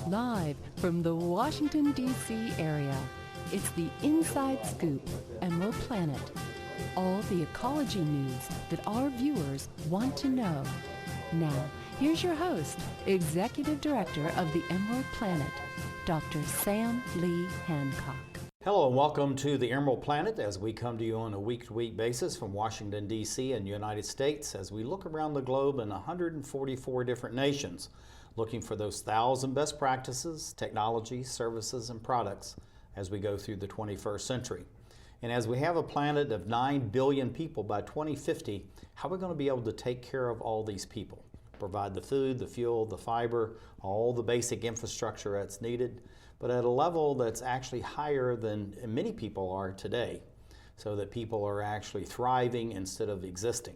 Live from the Washington, D.C. area, it's the Inside Scoop, Emerald Planet. All the ecology news that our viewers want to know. Now, here's your host, Executive Director of the Emerald Planet, Dr. Sam Lee Hancock. Hello and welcome to the Emerald Planet as we come to you on a week-to-week basis from Washington, D.C. and United States as we look around the globe in 144 different nations, looking for those 1,000 best practices, technologies, services, and products as we go through the 21st century. And as we have a planet of 9 billion people by 2050, how are we going to be able to take care of all these people? Provide the food, the fuel, the fiber, all the basic infrastructure that's needed, but at a level that's actually higher than many people are today, so that people are actually thriving instead of existing.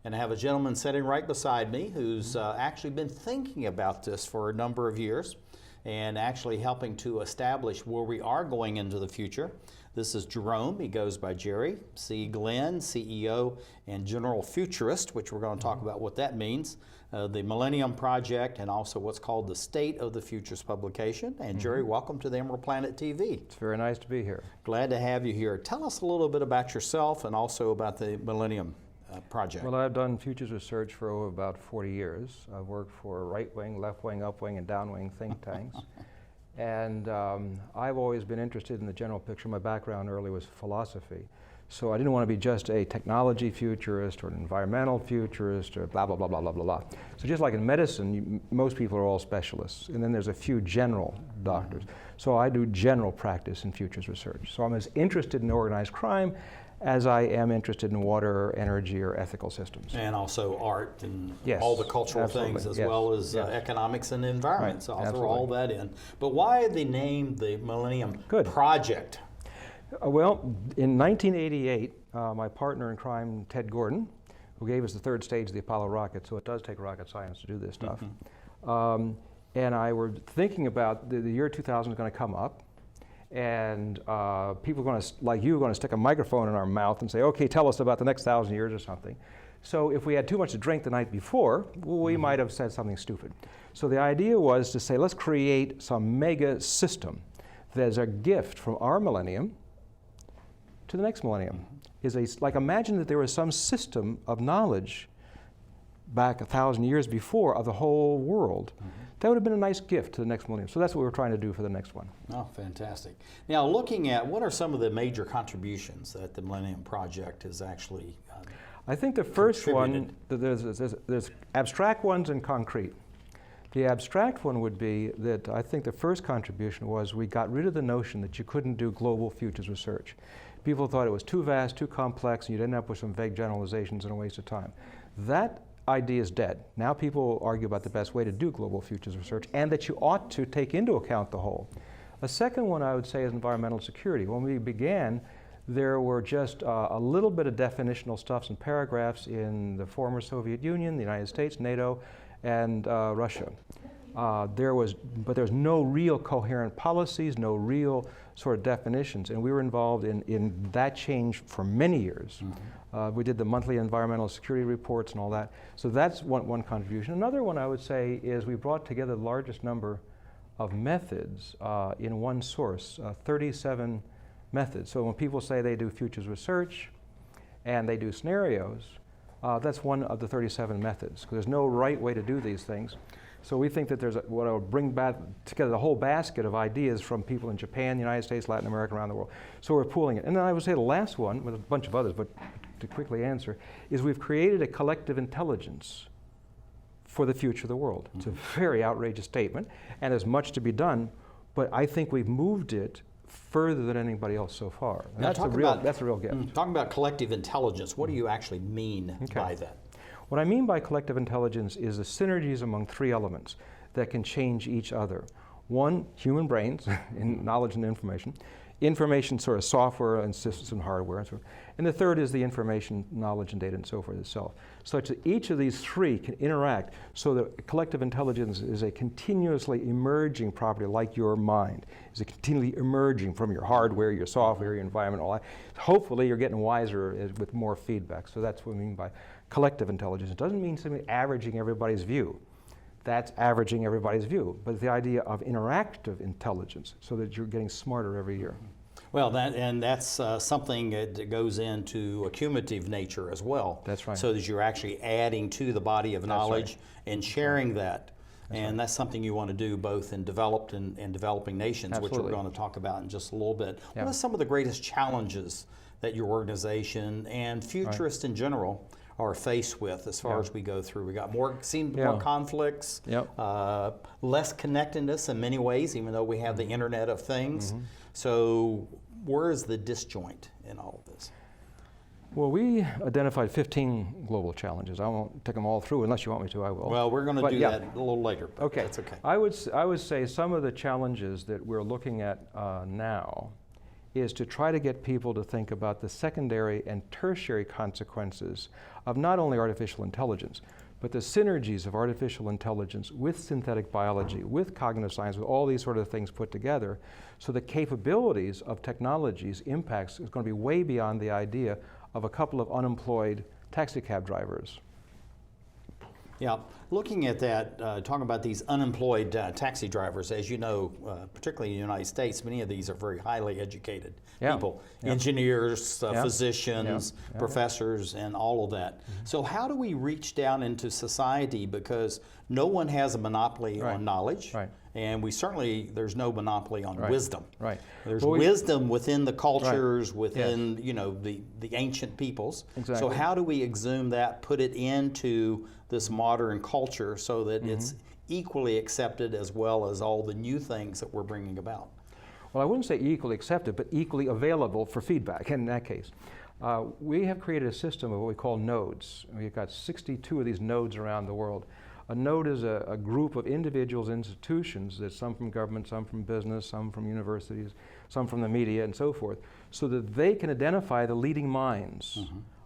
And I have a gentleman sitting right beside me who's actually been thinking about this for a number of years and actually helping to establish where we are going into the future. This is Jerome. He goes by Jerry. C. Glenn, CEO and General Futurist, which we're going to talk about what that means, the Millennium Project, and also what's called the State of the Futures publication. And Jerry, welcome to the Emerald Planet TV. It's very nice to be here. Glad to have you here. Tell us a little bit about yourself and also about the Millennium Project. Well, I've done futures research for about 40 years. I've worked for right-wing, left-wing, up-wing, and down-wing think tanks. And I've always been interested in the general picture. My background early was philosophy. So I didn't want to be just a technology futurist or an environmental futurist or blah, blah, blah, blah, blah, blah, blah. So just like in medicine, most people are all specialists. And then there's a few general doctors. So I do general practice in futures research. So I'm as interested in organized crime as I am interested in water, energy, or ethical systems. And also art and yes, all the cultural things, as well as economics and the environment. Right. So I'll throw all that in. But why the name the Millennium Project? Well, in 1988, my partner in crime, Ted Gordon, who gave us the third stage of the Apollo rocket, so it does take rocket science to do this stuff, and I were thinking about the year 2000 is going to come up, and people are going to, like you, are going to stick a microphone in our mouth and say, okay, tell us about the next 1,000 years or something. So if we had too much to drink the night before, we might have said something stupid. So the idea was to say, let's create some mega system that is a gift from our millennium to the next millennium. Like imagine that there was some system of knowledge back 1,000 years before of the whole world. That would have been a nice gift to the next millennium. So that's what we're trying to do for the next one. Oh, fantastic. Now, looking at what are some of the major contributions that the Millennium Project has actually I think the first one, there's abstract ones and concrete. The abstract one would be that I think the first contribution was we got rid of the notion that you couldn't do global futures research. People thought it was too vast, too complex, and you'd end up with some vague generalizations and a waste of time. That idea is dead. Now people argue about the best way to do global futures research and that you ought to take into account the whole. A second one I would say is environmental security. When we began, there were just a little bit of definitional stuff and paragraphs in the former Soviet Union, the United States, NATO, and Russia. There was no real coherent policies, no real sort of definitions, and we were involved in that change for many years. We did the monthly environmental security reports and all that. So that's one contribution. Another one I would say is we brought together the largest number of methods in one source, 37 methods. So when people say they do futures research and they do scenarios, that's one of the 37 methods, because there's no right way to do these things. So we think that there's what I would bring back together the whole basket of ideas from people in Japan, the United States, Latin America, around the world. So we're pooling it. And then I would say the last one, with a bunch of others, but to quickly answer, is we've created a collective intelligence for the future of the world. It's a very outrageous statement, and there's much to be done, but I think we've moved it further than anybody else so far. And that's a real gift. Talking about collective intelligence, what do you actually mean by that? What I mean by collective intelligence is the synergies among three elements that can change each other. One, human brains, in knowledge and information sort of software and systems and hardware, and so forth. And the third is the information, knowledge, and data and so forth itself. Such that each of these three can interact so that collective intelligence is a continuously emerging property like your mind. Is a continually emerging from your hardware, your software, your environment, all that. Hopefully you're getting wiser with more feedback. So that's what we mean by collective intelligence. It doesn't mean simply averaging everybody's view. That's averaging everybody's view. But the idea of interactive intelligence, so that you're getting smarter every year. Well, that's something that goes into a cumulative nature as well. That's right. So that you're actually adding to the body of knowledge right. and sharing that. That's something you want to do both in developed and developing nations, Absolutely. which we're going to talk about in just a little bit. Yeah. What are some of the greatest challenges that your organization and Futurist in general are faced with as far as we go through? We got more conflicts, less connectedness in many ways, even though we have the Internet of Things. So where is the disjoint in all of this? Well, we identified 15 global challenges. I won't take them all through unless you want me to, I will. Well, we're going to do that a little later. Okay. That's okay. I would say some of the challenges that we're looking at now is to try to get people to think about the secondary and tertiary consequences of not only artificial intelligence, but the synergies of artificial intelligence with synthetic biology, with cognitive science, with all these sort of things put together. So the capabilities of technologies impacts is going to be way beyond the idea of a couple of unemployed taxi cab drivers. Yeah, looking at that, talking about these unemployed taxi drivers, as you know, particularly in the United States, many of these are very highly educated people, engineers, physicians, professors, and all of that. So how do we reach down into society, because no one has a monopoly on knowledge, and there's no monopoly on wisdom. There's wisdom within the cultures, within the ancient peoples. Exactly. So how do we exhume that, put it into this modern culture so that it's equally accepted as well as all the new things that we're bringing about? Well, I wouldn't say equally accepted, but equally available for feedback in that case. We have created a system of what we call nodes. We've got 62 of these nodes around the world. A node is a group of individuals, institutions, that some from government, some from business, some from universities, some from the media, and so forth, so that they can identify the leading minds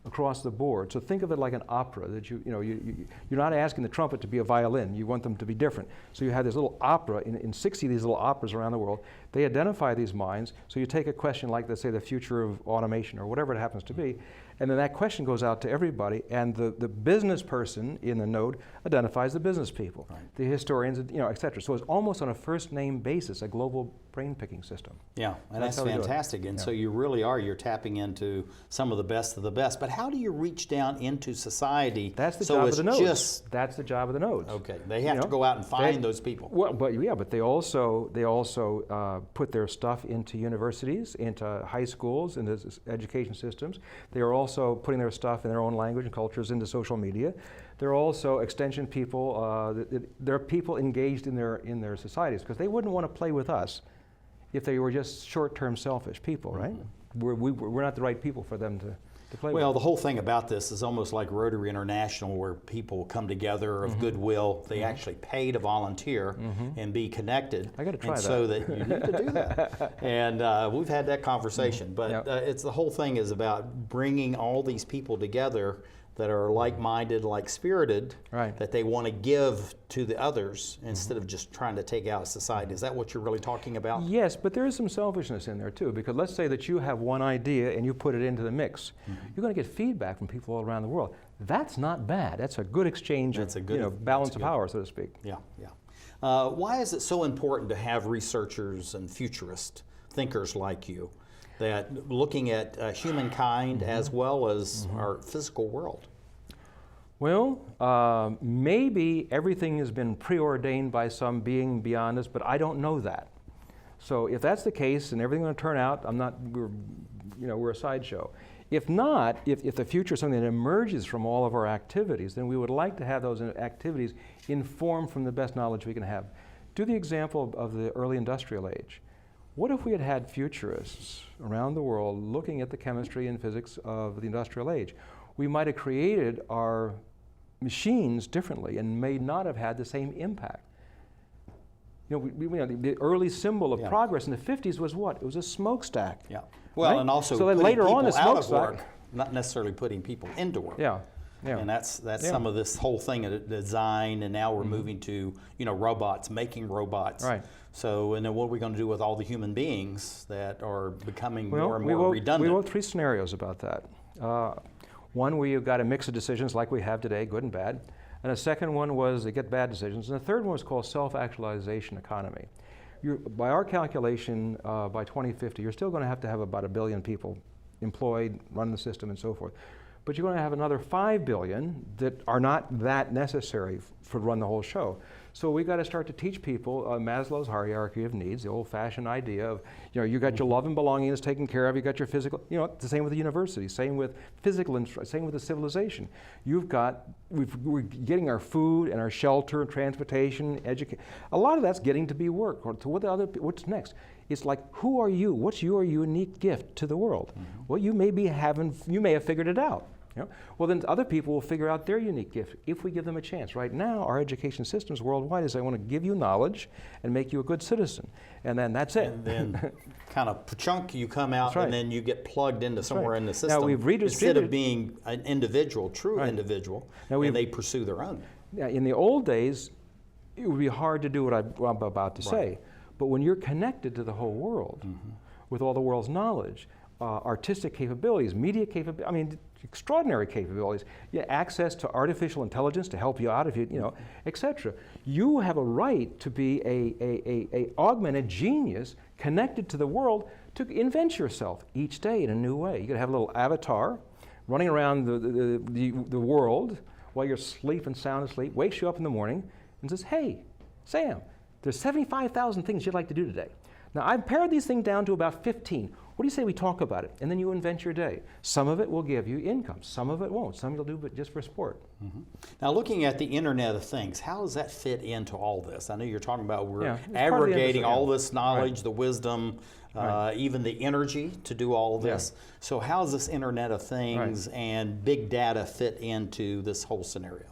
across the board. So think of it like an opera, that you're not asking the trumpet to be a violin, you want them to be different. So you have this little opera, in 60 of these little operas around the world. They identify these minds, so you take a question like, let's say, the future of automation, or whatever it happens to be, and then that question goes out to everybody, and the business person in the node identifies the business people, the historians, et cetera. So it's almost on a first name basis, a global brain picking system. Yeah, and that's fantastic. And so you really you're tapping into some of the best of the best. But how do you reach down into society? That's the job of the nodes. That's the job of the nodes. Okay, they have to go out and find those people. Well, but they also put their stuff into universities, into high schools, into education systems. They are also putting their stuff in their own language and cultures into social media. They're also extension people. They're people engaged in their societies, because they wouldn't want to play with us if they were just short-term selfish people, right? We're not the right people for them to play with. Well, the whole thing about this is almost like Rotary International, where people come together of goodwill. They actually pay to volunteer and be connected. I got to try that. So that you need to do that. And we've had that conversation. But it's the whole thing is about bringing all these people together that are like-minded, like-spirited, that they want to give to the others instead of just trying to take out society. Is that what you're really talking about? Yes, but there is some selfishness in there too, because let's say that you have one idea and you put it into the mix. You're going to get feedback from people all around the world. That's not bad. That's a good exchange of balance of power, so to speak. Yeah. Why is it so important to have researchers and futurist thinkers like you, that looking at humankind as well as our physical world? Well, maybe everything has been preordained by some being beyond us, but I don't know that. So if that's the case and everything's going to turn out, we're a sideshow. If not, if the future is something that emerges from all of our activities, then we would like to have those activities informed from the best knowledge we can have. Do the example of the early industrial age. What if we had had futurists around the world looking at the chemistry and physics of the industrial age? We might have created our machines differently and may not have had the same impact. The early symbol of progress in the 50s was what? It was a smokestack. Yeah. Well, and also so putting later people on, the out of smokestack, work, not necessarily putting people into work. Yeah. And that's some of this whole thing of design, and now we're moving to robots, making robots. Right. So, and then what are we going to do with all the human beings that are becoming more and more redundant? We wrote 3 scenarios about that. One where you've got a mix of decisions like we have today, good and bad. And the second one was they get bad decisions. And the third one was called self-actualization economy. By our calculation, by 2050, you're still going to have about 1 billion people employed, run the system, and so forth. But you're going to have another 5 billion that are not that necessary to run the whole show. So we've got to start to teach people Maslow's hierarchy of needs, the old-fashioned idea of, you got your love and belonging is taken care of, you got your physical, it's the same with the university, same with physical, same with the civilization. We're getting our food and our shelter, transportation, education. A lot of that's getting to be work. So what's next? It's like, who are you? What's your unique gift to the world? Mm-hmm. Well, you may have figured it out. Well, then other people will figure out their unique gift if we give them a chance. Right now, our education systems worldwide is I want to give you knowledge and make you a good citizen. And then that's it. And then kind of chunk, you come out right. and then you get plugged into somewhere in the system. Now we've redistributed. Instead of being an individual, true right. individual, now and they pursue their own. Now, in the old days, it would be hard to do what I'm about to say. Right. But when you're connected to the whole world, mm-hmm. with all the world's knowledge, artistic capabilities, media capabilities, extraordinary capabilities, access to artificial intelligence to help you out if etc. You have a right to be a augmented genius connected to the world to invent yourself each day in a new way. You could have a little avatar running around the world while you're sound asleep, wakes you up in the morning and says, "Hey, Sam, there's 75,000 things you'd like to do today. Now, I've pared these things down to about 15. What do you say we talk about it?" And then you invent your day. Some of it will give you income. Some of it won't. Some you'll do but just for sport. Mm-hmm. Now, looking at the Internet of Things, how does that fit into all this? I know you're talking about we're aggregating all this knowledge, right. the wisdom, right. even the energy to do all of this. Yeah. So how does this Internet of Things right. and big data fit into this whole scenario?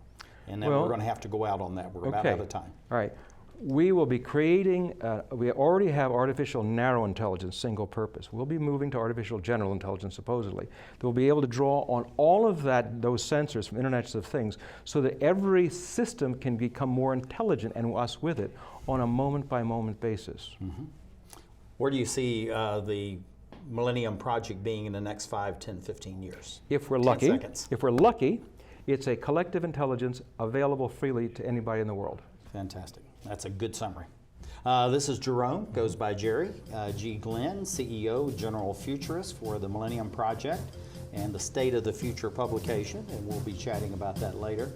And then we're going to have to go out on that. We're about out of time. All right. We will be creating, we already have artificial narrow intelligence, single purpose. We'll be moving to artificial general intelligence, supposedly. They'll be able to draw on all of those sensors from Internet of Things so that every system can become more intelligent and us with it on a moment-by-moment basis. Mm-hmm. Where do you see the Millennium Project being in the next 5, 10, 15 years? If we're lucky, it's a collective intelligence available freely to anybody in the world. Fantastic. That's a good summary. This is Jerome, goes by Jerry. G. Glenn, CEO, General Futurist for the Millennium Project and the State of the Future publication, and we'll be chatting about that later.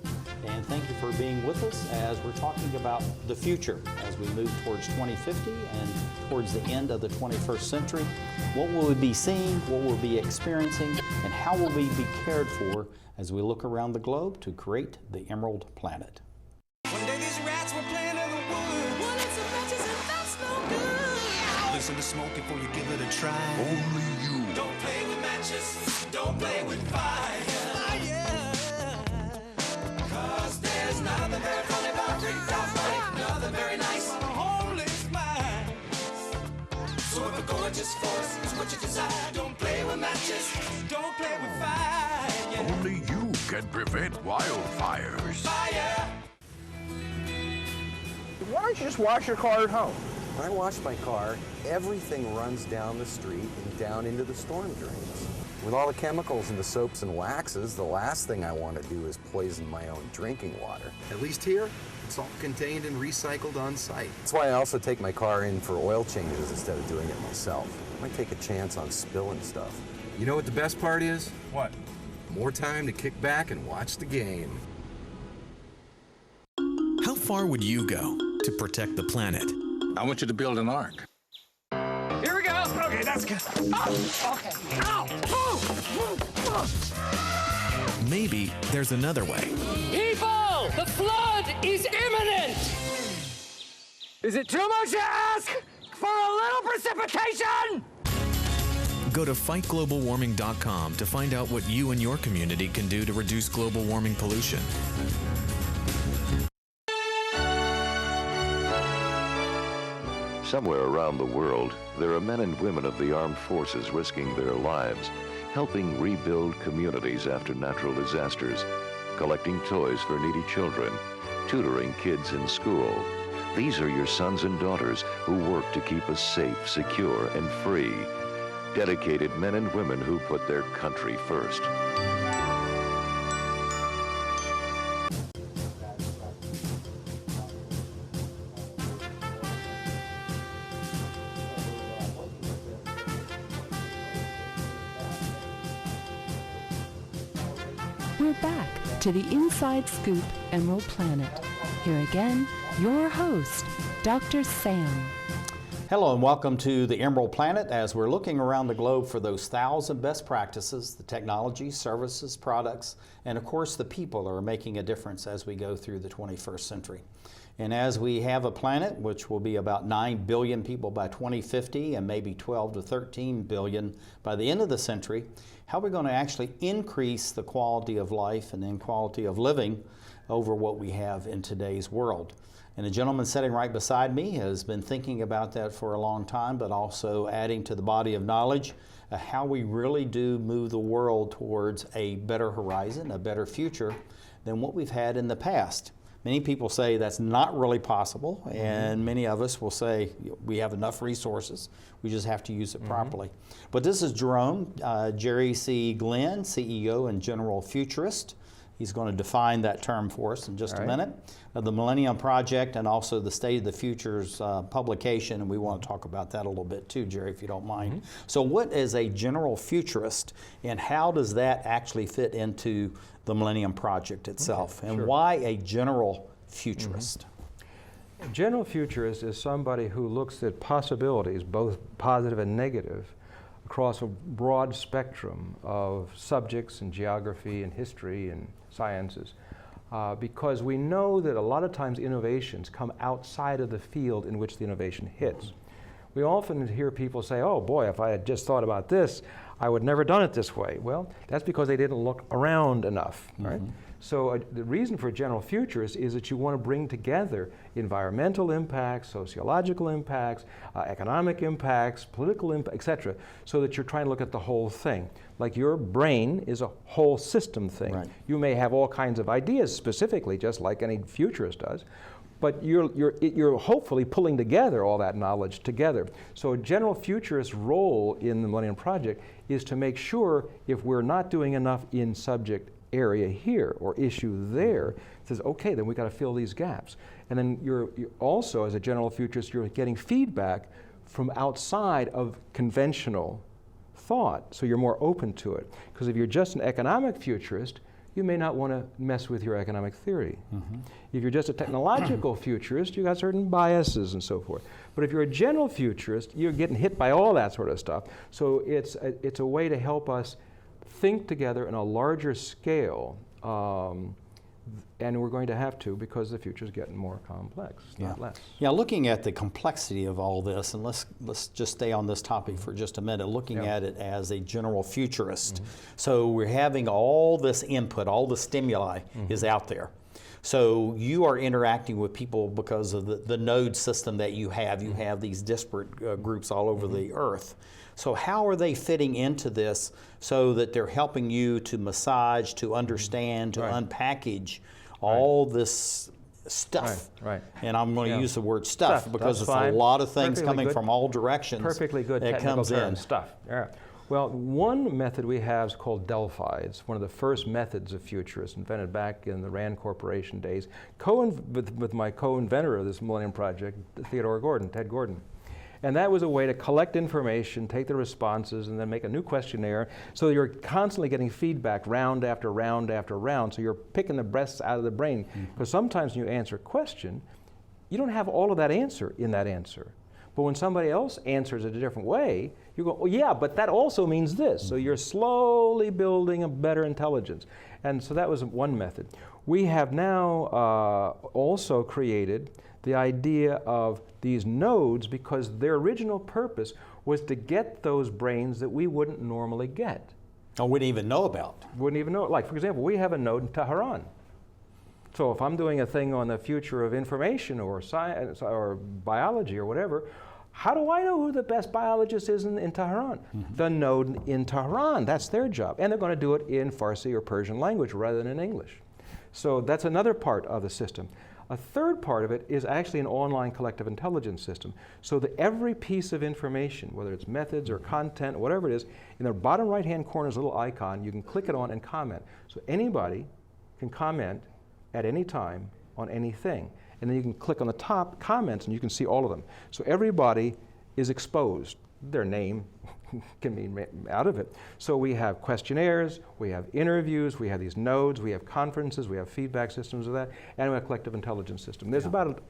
And thank you for being with us as we're talking about the future as we move towards 2050 and towards the end of the 21st century. What will we be seeing, what we'll be experiencing, and how will we be cared for as we look around the globe to create the Emerald Planet. One day these rats were playing in the woods. Well, it's a matches and that's no good. Listen to smoke before you give it a try. Only you. Don't play with matches. Don't play with fire. Cause there's nothing very funny about nothing very nice on a homeless mind. So if a gorgeous force is what you desire, don't play with matches. Don't play with fire. Only you can prevent wildfires. Fire. Why don't you just wash your car at home? When I wash my car, everything runs down the street and down into the storm drains. With all the chemicals in the soaps and waxes, the last thing I want to do is poison my own drinking water. At least here, it's all contained and recycled on site. That's why I also take my car in for oil changes instead of doing it myself. I might take a chance on spilling stuff. You know what the best part is? What? More time to kick back and watch the game. How far would you go to protect the planet? I want you to build an ark. Here we go. Okay, that's good. Oh, okay. Ow! Oh! Maybe there's another way. People! The flood is imminent! Is it too much to ask for a little precipitation? Go to fightglobalwarming.com to find out what you and your community can do to reduce global warming pollution. Somewhere around the world, there are men and women of the armed forces risking their lives, helping rebuild communities after natural disasters, collecting toys for needy children, tutoring kids in school. These are your sons and daughters who work to keep us safe, secure, and free. Dedicated men and women who put their country first. We're back to the Inside Scoop Emerald Planet. Here again, your host, Dr. Sam. Hello and welcome to the Emerald Planet as we're looking around the globe for those 1,000 best practices, the technology, services, products, and of course the people that are making a difference as we go through the 21st century. And as we have a planet, which will be about 9 billion people by 2050 and maybe 12 to 13 billion by the end of the century, how are we going to actually increase the quality of life and then quality of living over what we have in today's world? And a gentleman sitting right beside me has been thinking about that for a long time, but also adding to the body of knowledge how we really do move the world towards a better horizon, a better future than what we've had in the past. Many people say that's not really possible, and many of us will say we have enough resources, we just have to use it properly. But this is Jerome, Jerry C. Glenn, CEO and General Futurist. He's going to define that term for us in just a minute. The Millennium Project and also the State of the Futures publication, and we want to talk about that a little bit too, Jerry, if you don't mind. So what is a General Futurist, and how does that actually fit into the Millennium Project itself? And why a General Futurist? A General Futurist is somebody who looks at possibilities, both positive and negative, across a broad spectrum of subjects and geography and history and sciences, because we know that a lot of times innovations come outside of the field in which the innovation hits. We often hear people say, oh boy, if I had just thought about this, I would never done it this way. Well, that's because they didn't look around enough, right? So the reason for General Futurist is that you want to bring together environmental impacts, sociological impacts, economic impacts, political impacts, etc., so that you're trying to look at the whole thing. Like your brain is a whole system thing. Right. You may have all kinds of ideas specifically, just like any futurist does, but you're hopefully pulling together all that knowledge together. So a General Futurist role in the Millennium Project is to make sure if we're not doing enough in subject area here or issue there, it says, okay, then we got to fill these gaps. And then you're also, as a General Futurist, you're getting feedback from outside of conventional thought, so you're more open to it. Because if you're just an economic futurist, you may not want to mess with your economic theory. If you're just a technological futurist, you got certain biases and so forth. But if you're a General Futurist, you're getting hit by all that sort of stuff. So it's a way to help us think together in a larger scale, and we're going to have to because the future is getting more complex, not less. Yeah, looking at the complexity of all this, and let's just stay on this topic for just a minute, looking at it as a General Futurist. So we're having all this input, all the stimuli is out there. So you are interacting with people because of the node system that you have. You have these disparate groups all over the earth. So how are they fitting into this so that they're helping you to massage, to understand, to unpackage all this stuff? And I'm going to use the word stuff because it's a lot of things coming from all directions. Perfectly good that comes in. Stuff. Well, one method we have is called Delphi. It's one of the first methods of futurists, invented back in the Rand Corporation days, with my co-inventor of this Millennium Project, Ted Gordon. And that was a way to collect information, take the responses, and then make a new questionnaire, so you're constantly getting feedback round after round after round, so you're picking the best out of the brain. Because sometimes when you answer a question, you don't have all of that answer in that answer. But when somebody else answers it a different way, you go, oh yeah, but that also means this. So you're slowly building a better intelligence. And so that was one method. We have now also created the idea of these nodes because their original purpose was to get those brains that we wouldn't normally get. Or wouldn't even know about. Wouldn't even know. Like, for example, we have a node in Tehran. So if I'm doing a thing on the future of information or science or biology or whatever, how do I know who the best biologist is in Tehran? The node in Tehran, that's their job. And they're going to do it in Farsi or Persian language rather than in English. So that's another part of the system. A third part of it is actually an online collective intelligence system. So that every piece of information, whether it's methods or content, or whatever it is, in the bottom right-hand corner is a little icon. You can click it on and comment. So anybody can comment at any time on anything. And then you can click on the top comments and you can see all of them. So everybody is exposed, their name, can be out of it. So we have questionnaires, we have interviews, we have these nodes, we have conferences, we have feedback systems of that, and we have a collective intelligence system. There's about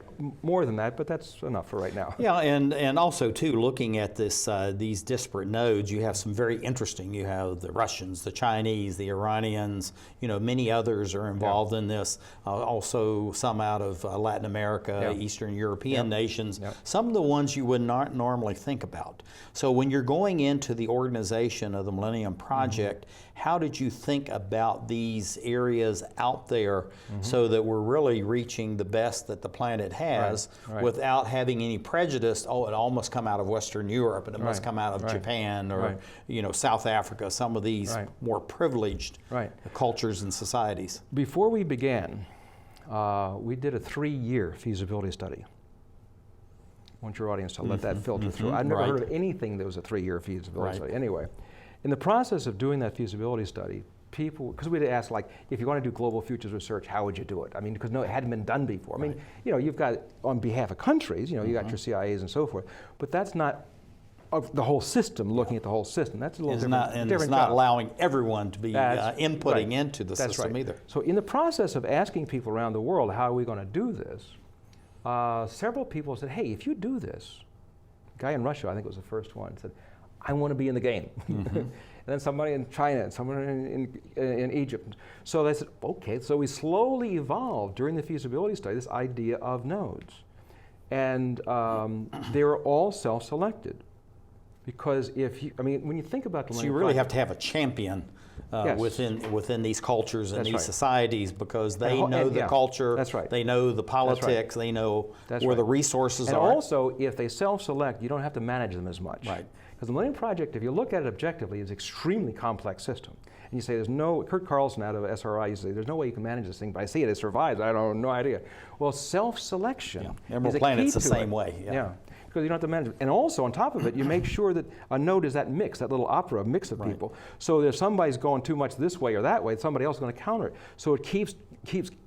more than that, but that's enough for right now. Yeah, and also too, looking at this these disparate nodes, you have some very interesting. You have the Russians, the Chinese, the Iranians. You know, many others are involved in this. Also, some out of Latin America, Eastern European nations. Some of the ones you would not normally think about. So when you're going into the organization of the Millennium Project, how did you think about these areas out there so that we're really reaching the best that the planet has without having any prejudice? Oh, it all must come out of Western Europe, and it must come out of Japan or you know, South Africa, some of these more privileged cultures and societies. Before we began, we did a 3-year feasibility study. I want your audience to let that filter through. I've never heard of anything that was a 3-year feasibility study. Anyway, in the process of doing that feasibility study, people, because we'd ask, like, if you want to do global futures research, how would you do it? I mean, because no, it hadn't been done before. I mean, you know, you've got, on behalf of countries, you know, you got your CIAs and so forth, but that's not of the whole system, looking at the whole system. That's a little different. And it's not allowing everyone to be inputting into the system either. So in the process of asking people around the world, how are we going to do this, several people said, hey, if you do this, a guy in Russia, I think was the first one, said, I want to be in the game. And then somebody in China, and someone in Egypt. So they said, okay, so we slowly evolved during the feasibility study this idea of nodes. And they were all self-selected. Because if you, I mean, when you think about the Millennium Project, you really have to have a champion within these cultures and these societies, because they know the culture, they know the politics, they know where the resources are. And also, if they self-select, you don't have to manage them as much. Because the Millennium Project, if you look at it objectively, is an extremely complex system. And you say, there's no, Kurt Carlson out of SRI, you say, there's no way you can manage this thing, but I see it survives, I don't have no idea. Well, self-selection Emerald Planet's the same way. Because you don't have to manage it. And also, on top of it, you make sure that a node is that mix, that little opera mix of people. So if somebody's going too much this way or that way, somebody else is going to counter it. So it keeps,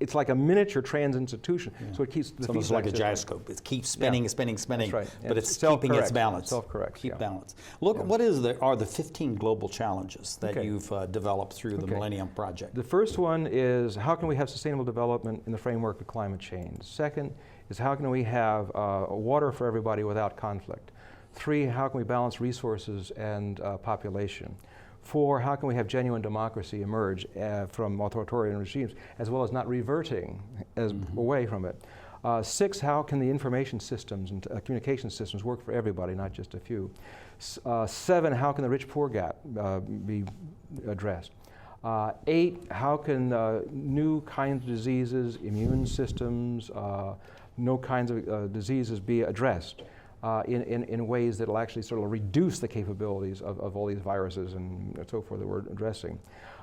it's like a miniature trans-institution. So it keeps the almost like a gyroscope. It keeps spinning, spinning, but it's keeping its balance. Self-correct. Keep balance. Look, what are the 15 global challenges that you've developed through the Millennium Project? The first one is, how can we have sustainable development in the framework of climate change? Second is, how can we have water for everybody without conflict? 3, how can we balance resources and population? 4, how can we have genuine democracy emerge from authoritarian regimes, as well as not reverting away from it? 6, how can the information systems and communication systems work for everybody, not just a few? 7, how can the rich-poor gap be addressed? 8, how can new kinds of diseases, immune systems, no kinds of diseases be addressed in ways that will actually sort of reduce the capabilities of all these viruses and so forth that we're addressing.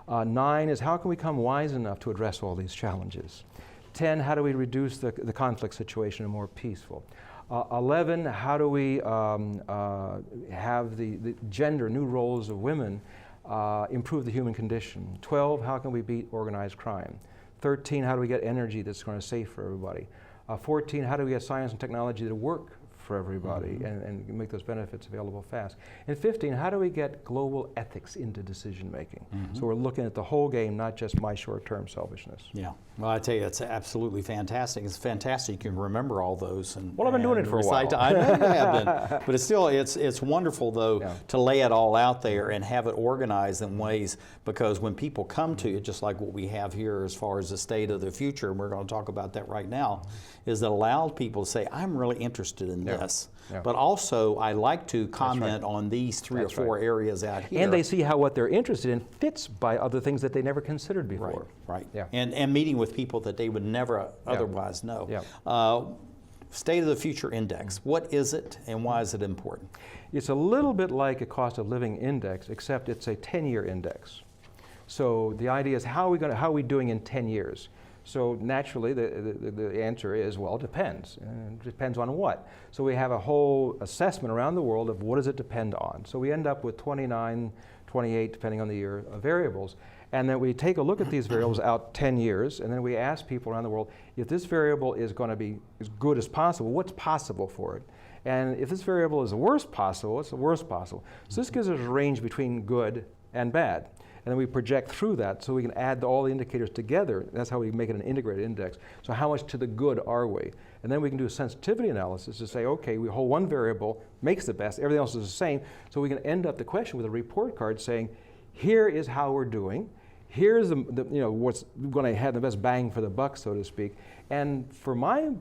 9 is, how can we become wise enough to address all these challenges? 10, how do we reduce the conflict situation and more peaceful? 11, how do we have the gender, new roles of women, improve the human condition? 12, how can we beat organized crime? 13, how do we get energy that's going to safe for everybody? 14, how do we get science and technology that work for everybody and make those benefits available fast? And 15, how do we get global ethics into decision making? So we're looking at the whole game, not just my short-term selfishness. Yeah, well, I tell you, it's absolutely fantastic. It's fantastic you can remember all those. Well, I've been doing it for a while. I know you have been, but it's still, it's wonderful though to lay it all out there and have it organized in ways, because when people come to it, just like what we have here as far as the state of the future, and we're going to talk about that right now, is that allowed people to say, I'm really interested in this, but also I like to comment on these 3 or 4 areas out here. And they see how what they're interested in fits by other things that they never considered before. And meeting with people that they would never otherwise know. State of the Future Index, what is it and why is it important? It's a little bit like a cost of living index, except it's a 10-year index. So the idea is, how are we doing in 10 years? So naturally, the answer is, well, it depends. It depends on what? So we have a whole assessment around the world of what does it depend on. So we end up with 29, 28, depending on the year, variables. And then we take a look at these variables out 10 years, and then we ask people around the world, if this variable is going to be as good as possible, what's possible for it? And if this variable is the worst possible, what's the worst possible? So this gives us a range between good and bad. And then we project through that so we can add all the indicators together. That's how we make it an integrated index. So how much to the good are we? And then we can do a sensitivity analysis to say, okay, we hold one variable, makes the best, everything else is the same. So we can end up the question with a report card saying, here is how we're doing. Here's what's going to have the best bang for the buck, so to speak. And for my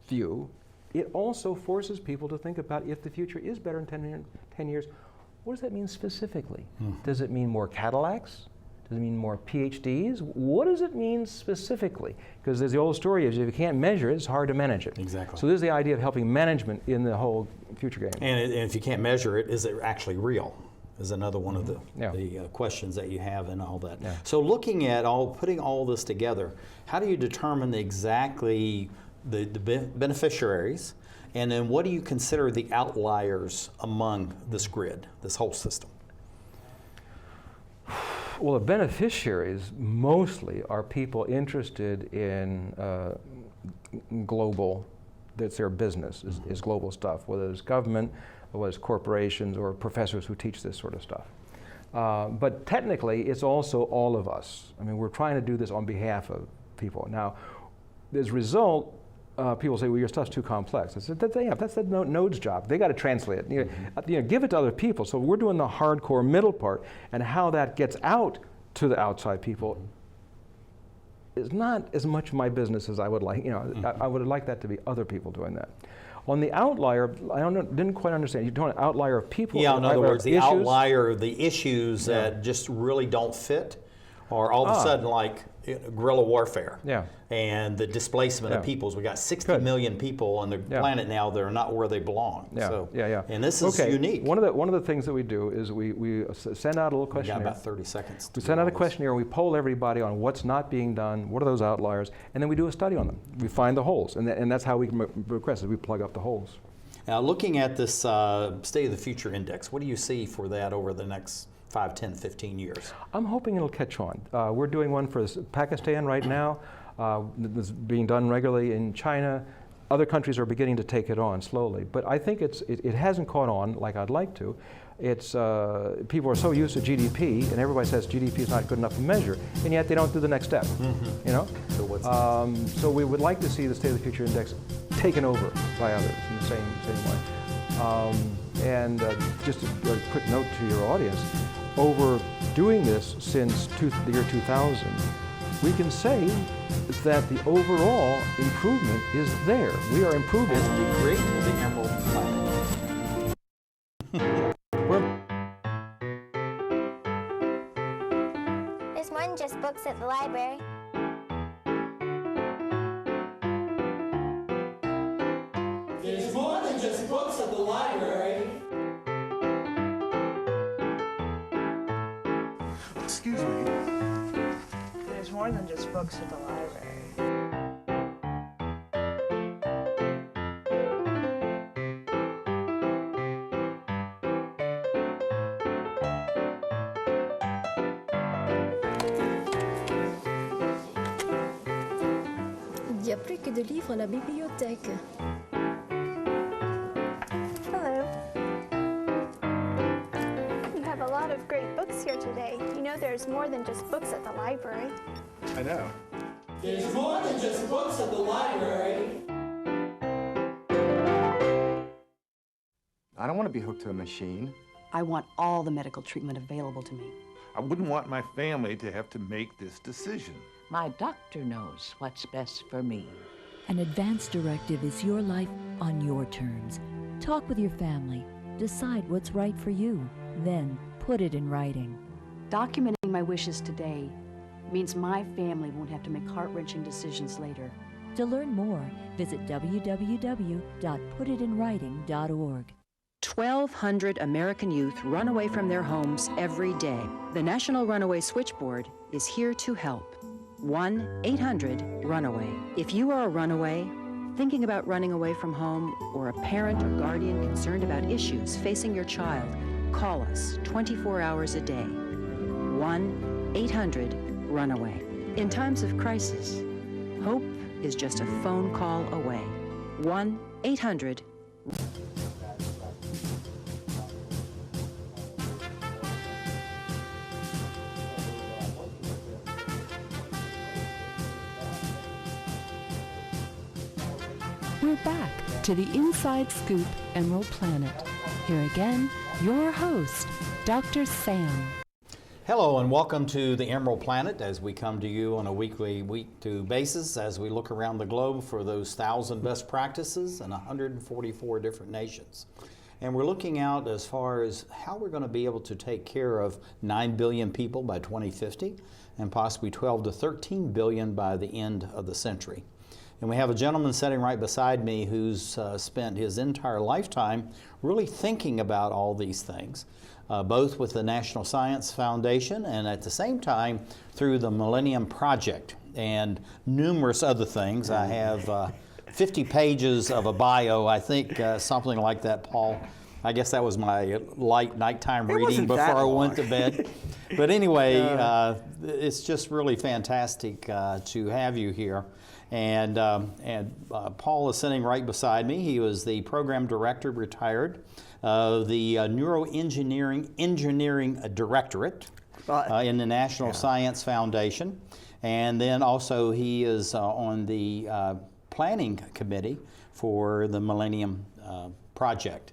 view, it also forces people to think about if the future is better in 10 years, what does that mean specifically? Does it mean more Cadillacs? Does it mean more PhDs? What does it mean specifically? Because there's the old story is if you can't measure it, it's hard to manage it. Exactly. So this is the idea of helping management in the whole future game. And if you can't measure it, is it actually real? Is another one of the questions that you have and all that. Yeah. So looking at putting all this together, how do you determine exactly the beneficiaries, and then what do you consider the outliers among this grid, this whole system? Well, the beneficiaries mostly are people interested in global, that's their business, is global stuff, whether it's government, or whether it's corporations, or professors who teach this sort of stuff. But technically, it's also all of us. I mean, we're trying to do this on behalf of people. Now, as a result, people say, well, your stuff's too complex. I said, that's the node's job. They got to translate it. Give it to other people. So we're doing the hardcore middle part, and how that gets out to the outside people is not as much my business as I would like. I would like that to be other people doing that. On the outlier, didn't quite understand. You're talking outlier of people? Yeah, in other words, the outlier of the issues that just really don't fit, or all of a sudden like guerrilla warfare and the displacement of peoples. We got 60 million people on the planet now that are not where they belong. And this is unique. One of the things that we do is we send out a little questionnaire. We got about 30 seconds. We send out a questionnaire, we poll everybody on what's not being done, what are those outliers, and then we do a study on them. We find the holes, and that's how we request it. We plug up the holes. Now, looking at this State of the Future Index, what do you see for that over the next 5, 10, 15 years? I'm hoping it'll catch on. We're doing one for Pakistan right now. This is being done regularly in China. Other countries are beginning to take it on slowly. But I think it hasn't caught on like I'd like to. People are so used to GDP, and everybody says GDP is not good enough to measure, and yet they don't do the next step. So we would like to see the State of the Future Index taken over by others in the same way. Just a quick note to your audience, over doing this since the year 2000, we can say that the overall improvement is there. We are improving. As we create the Emerald Planet. There's more than just books at the library. There's more than just books at the library. Excuse me. There's more than just books at the library. Il n'y a plus que de livres à la bibliothèque. Hello. You have a lot of great books here today. You know there's more than just books at the library. I know. There's more than just books at the library. I don't want to be hooked to a machine. I want all the medical treatment available to me. I wouldn't want my family to have to make this decision. My doctor knows what's best for me. An advance directive is your life on your terms. Talk with your family. Decide what's right for you. Then put it in writing. Documenting my wishes today means my family won't have to make heart-wrenching decisions later. To learn more, visit www.putitinwriting.org. 1,200 American youth run away from their homes every day. The National Runaway Switchboard is here to help. 1-800-RUNAWAY. If you are a runaway, thinking about running away from home, or a parent or guardian concerned about issues facing your child, call us 24 hours a day. 1-800-RUNAWAY. In times of crisis, hope is just a phone call away. 1-800. We're back to the Inside Scoop Emerald Planet. Here again, your host, Dr. Sam. Hello and welcome to the Emerald Planet as we come to you on a week-to basis as we look around the globe for those 1,000 best practices in 144 different nations. And we're looking out as far as how we're going to be able to take care of 9 billion people by 2050 and possibly 12 to 13 billion by the end of the century. And we have a gentleman sitting right beside me who's spent his entire lifetime really thinking about all these things, both with the National Science Foundation and at the same time through the Millennium Project and numerous other things. I have 50 pages of a bio, I think something like that, Paul. I guess that was my light nighttime reading before I went to bed. But anyway, it's just really fantastic to have you here. And Paul is sitting right beside me. He was the program director, retired, of the Neuroengineering Directorate in the National Science Foundation. And then also he is on the planning committee for the Millennium Project.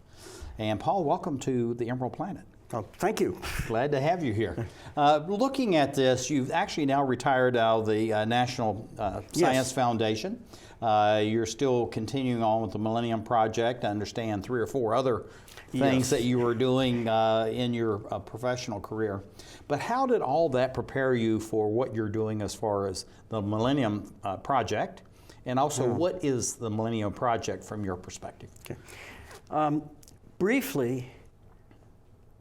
And Paul, welcome to the Emerald Planet. Oh, thank you. Glad to have you here. Looking at this, you've actually now retired out of the National Science Foundation. You're still continuing on with the Millennium Project. I understand 3 or 4 other things that you were doing in your professional career. But how did all that prepare you for what you're doing as far as the Millennium Project? And also, what is the Millennium Project from your perspective? Okay. Briefly,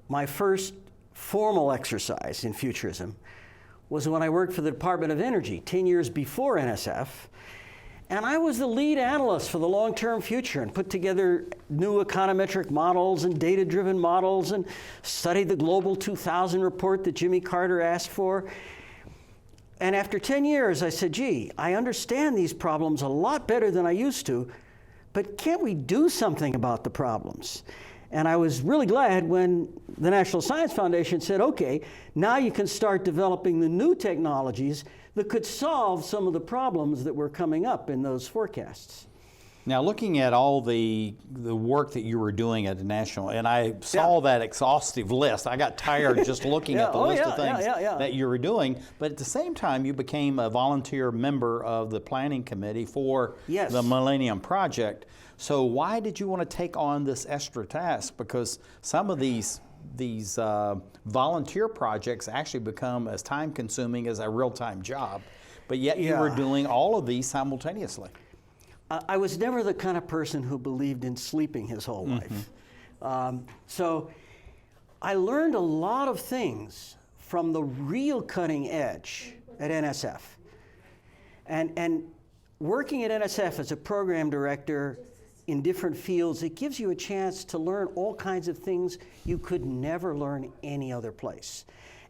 my first formal exercise in futurism was when I worked for the Department of Energy 10 years before NSF, and I was the lead analyst for the long-term future and put together new econometric models and data-driven models and studied the Global 2000 report that Jimmy Carter asked for. And after 10 years, I said, gee, I understand these problems a lot better than I used to, but can't we do something about the problems? And I was really glad when the National Science Foundation said, okay, now you can start developing the new technologies that could solve some of the problems that were coming up in those forecasts. Now, looking at all the work that you were doing at the National, and I saw that exhaustive list. I got tired just looking at the list of things that you were doing. But at the same time, you became a volunteer member of the planning committee for the Millennium Project. So why did you want to take on this extra task? Because some of these volunteer projects actually become as time-consuming as a real-time job. But yet you were doing all of these simultaneously. I was never the kind of person who believed in sleeping his whole life. So I learned a lot of things from the real cutting edge at NSF. And working at NSF as a program director in different fields, it gives you a chance to learn all kinds of things you could never learn any other place.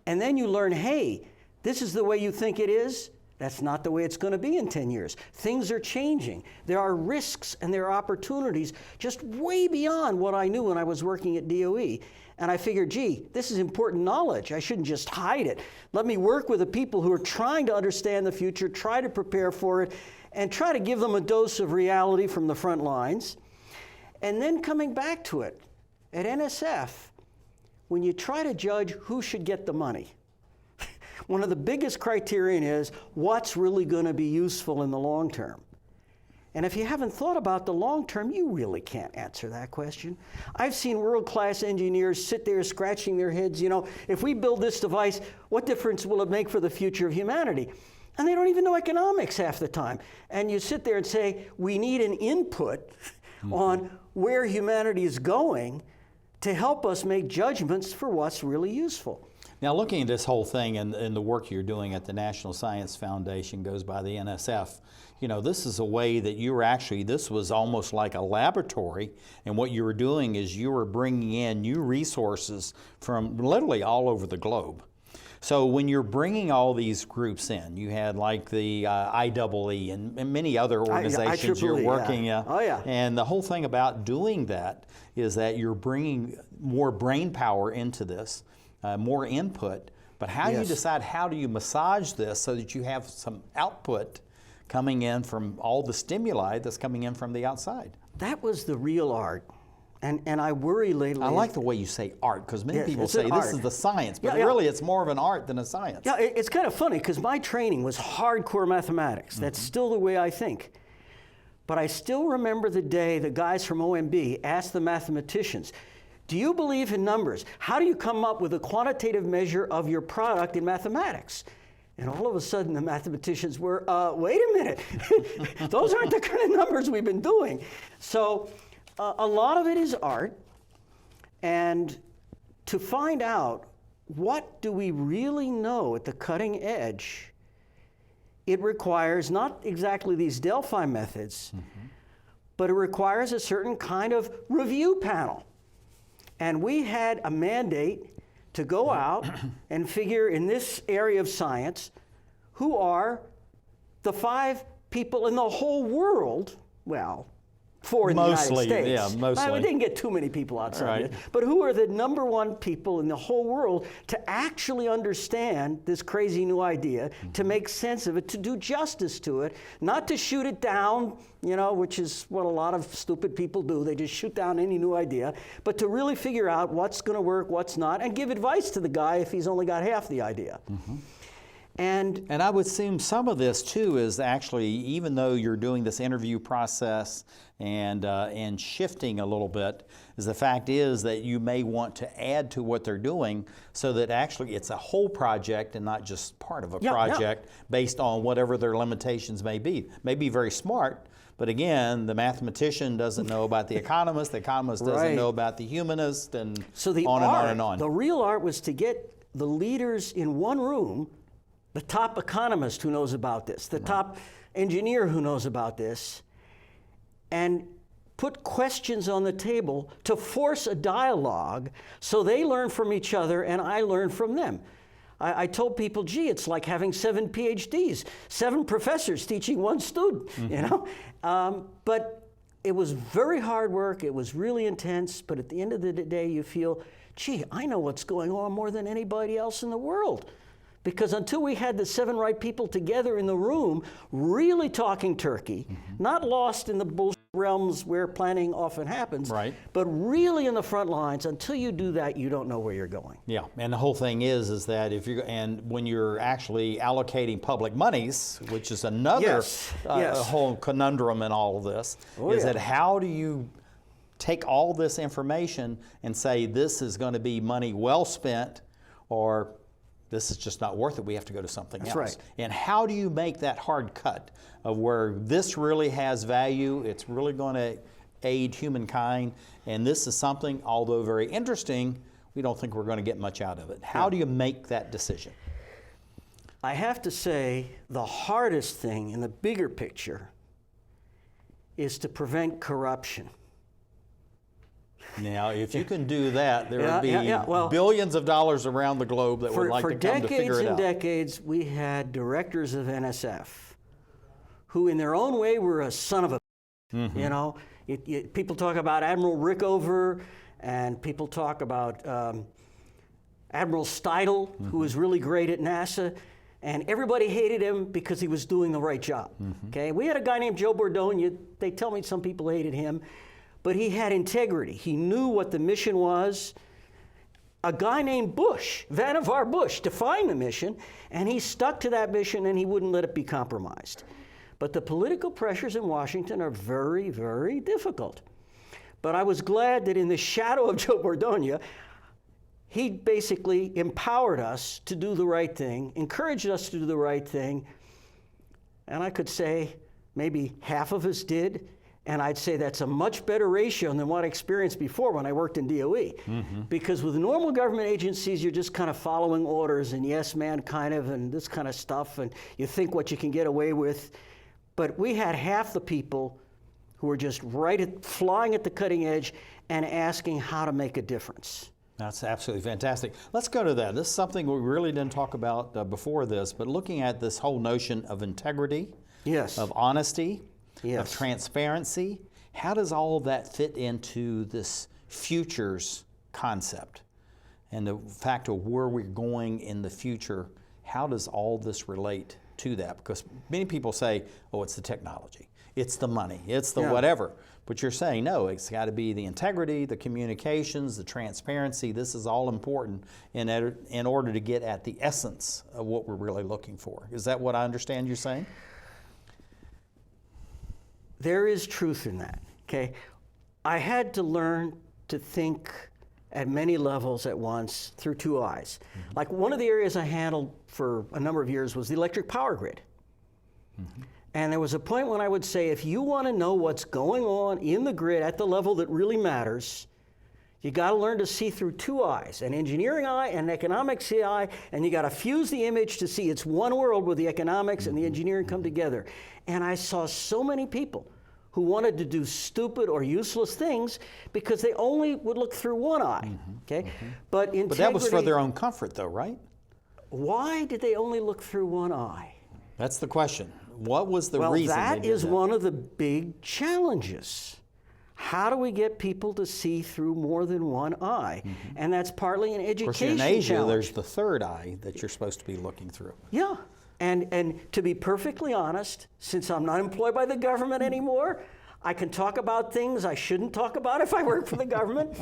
And then you learn, hey, this is the way you think it is. That's not the way it's going to be in 10 years. Things are changing. There are risks and there are opportunities just way beyond what I knew when I was working at DOE. And I figured, gee, this is important knowledge. I shouldn't just hide it. Let me work with the people who are trying to understand the future, try to prepare for it, and try to give them a dose of reality from the front lines. And then coming back to it, at NSF, when you try to judge who should get the money, one of the biggest criterion is what's really going to be useful in the long term. And if you haven't thought about the long term, you really can't answer that question. I've seen world-class engineers sit there scratching their heads, you know, if we build this device, what difference will it make for the future of humanity? And they don't even know economics half the time. And you sit there and say, we need an input on where humanity is going to help us make judgments for what's really useful. Now, looking at this whole thing and the work you're doing at the National Science Foundation goes by the NSF, you know, this is a way that you were actually, this was almost like a laboratory, and what you were doing is you were bringing in new resources from literally all over the globe. So when you're bringing all these groups in, you had like the IEE and many other organizations you're working. Yeah. Oh yeah. And the whole thing about doing that is that you're bringing more brain power into this, more input. But how do you decide how do you massage this so that you have some output coming in from all the stimuli that's coming in from the outside? That was the real art. And I worry lately. I like the way you say art, because many people say this is the science, but really it's more of an art than a science. Yeah, it's kind of funny, because my training was hardcore mathematics. That's still the way I think. But I still remember the day the guys from OMB asked the mathematicians, do you believe in numbers? How do you come up with a quantitative measure of your product in mathematics? And all of a sudden the mathematicians were, wait a minute, those aren't the kind of numbers we've been doing. So a lot of it is art, and to find out what do we really know at the cutting edge, it requires not exactly these Delphi methods, but it requires a certain kind of review panel. And we had a mandate to go out and figure in this area of science who are the 5 people in the whole world, well, 4 in the United States. Yeah, mostly. We didn't get too many people outside it. But who are the #1 people in the whole world to actually understand this crazy new idea, to make sense of it, to do justice to it, not to shoot it down, you know, which is what a lot of stupid people do. They just shoot down any new idea, but to really figure out what's going to work, what's not, and give advice to the guy if he's only got half the idea. And I would assume some of this too is actually, even though you're doing this interview process and shifting a little bit, is the fact is that you may want to add to what they're doing so that actually it's a whole project and not just part of a project based on whatever their limitations may be. May be very smart, but again, the mathematician doesn't know about the economist doesn't know about the humanist, and so the on art, and on and on. The real art was to get the leaders in one room, the top economist who knows about this, the top engineer who knows about this, and put questions on the table to force a dialogue so they learn from each other and I learn from them. I told people, gee, it's like having 7 PhDs, 7 professors teaching 1 student, you know? But it was very hard work, it was really intense, but at the end of the day you feel, gee, I know what's going on more than anybody else in the world. Because until we had the 7 right people together in the room, really talking turkey, not lost in the bullshit realms where planning often happens, but really in the front lines, until you do that, you don't know where you're going. Yeah, and the whole thing is that if you're, and when you're actually allocating public monies, which is another whole conundrum in all of this, is that how do you take all this information and say this is going to be money well spent, or this is just not worth it, we have to go to something else. Right. And how do you make that hard cut of where this really has value, it's really going to aid humankind, and this is something, although very interesting, we don't think we're going to get much out of it. How do you make that decision? I have to say the hardest thing in the bigger picture is to prevent corruption. Now, if you can do that, there would be billions of dollars around the globe that would like to come to figure it out. For decades and decades, we had directors of NSF who in their own way were a son of a you know. People talk about Admiral Rickover, and people talk about Admiral Steidle, who was really great at NASA, and everybody hated him because he was doing the right job. Okay, we had a guy named Joe Bordone. They tell me some people hated him. But he had integrity. He knew what the mission was. A guy named Bush, Vannevar Bush, defined the mission, and he stuck to that mission and he wouldn't let it be compromised. But the political pressures in Washington are very, very difficult. But I was glad that in the shadow of Joe Bordone, he basically empowered us to do the right thing, encouraged us to do the right thing, and I could say maybe half of us did. And I'd say that's a much better ratio than what I experienced before when I worked in DOE. Because with normal government agencies, you're just kind of following orders and yes, man, kind of, and this kind of stuff, and you think what you can get away with. But we had half the people who were just flying at the cutting edge and asking how to make a difference. That's absolutely fantastic. Let's go to that. This is something we really didn't talk about before this, but looking at this whole notion of integrity, yes, of honesty, yes, of transparency, how does all of that fit into this futures concept? And the fact of where we're going in the future, how does all this relate to that? Because many people say, oh, it's the technology, it's the money, it's the whatever. But you're saying, no, it's got to be the integrity, the communications, the transparency. This is all important in order to get at the essence of what we're really looking for. Is that what I understand you're saying? There is truth in that, okay? I had to learn to think at many levels at once through two eyes. Mm-hmm. Like one of the areas I handled for a number of years was the electric power grid. Mm-hmm. And there was a point when I would say, if you want to know what's going on in the grid at the level that really matters, you got to learn to see through two eyes, an engineering eye and an economics eye, and you got to fuse the image to see it's one world where the economics and the engineering come together. And I saw so many people who wanted to do stupid or useless things because they only would look through one eye, okay? But that was for their own comfort though, right? Why did they only look through one eye? That's the question. What was the reason? Well, that is one of the big challenges. How do we get people to see through more than one eye? And that's partly an education challenge. Of course, in Asia, there's the third eye that you're supposed to be looking through. Yeah, and to be perfectly honest, since I'm not employed by the government anymore, I can talk about things I shouldn't talk about if I work for the government.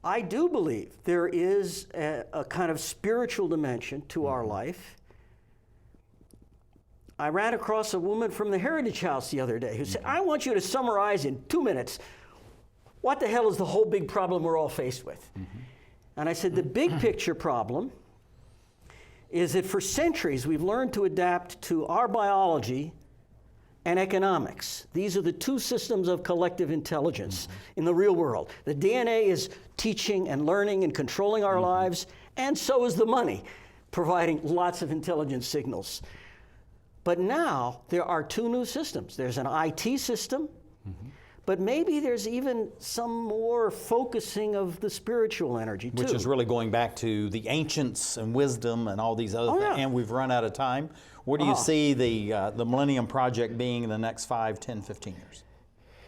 I do believe there is a kind of spiritual dimension to our life. I ran across a woman from the Heritage House the other day who said, I want you to summarize in 2 minutes what the hell is the whole big problem we're all faced with. And I said, the big picture problem is that for centuries we've learned to adapt to our biology and economics. These are the two systems of collective intelligence in the real world. The DNA is teaching and learning and controlling our lives, and so is the money, providing lots of intelligence signals. But now there are two new systems. There's an IT system, but maybe there's even some more focusing of the spiritual energy too. Which is really going back to the ancients and wisdom and all these other things. And we've run out of time. Where do you see the Millennium Project being in the next 5, 10, 15 years?